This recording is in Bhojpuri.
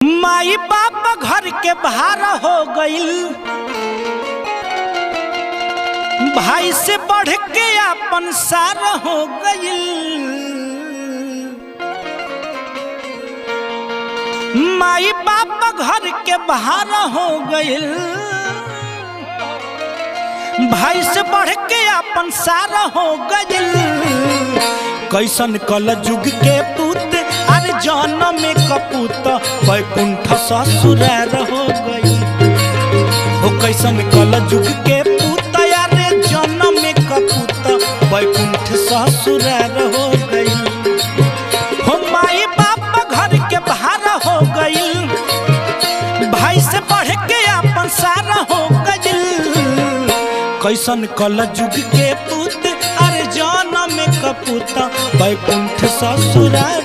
माई बाप घर के बाहर हो गईल, भाई से बढ़ के अपन सार हो गईल। माई बाप घर के बाहर हो गईल, भाई से बढ़ के अपन सार हो गईल। कैसन कल जुग के पूत अरे जन्म में कपूत बैकुंठ ससुरार हो गई। हो कैसन कल जुग के पूत अरे जन्म में कपूत बैकुंठ ससुरार हो गई। हो माई बाप घर के बाहर हो गई, भाई से बढ़ के अपन सार हो गई। कैसन कल जुग के पूत अरे जन्म में कपूत बैकुंठ ससुरार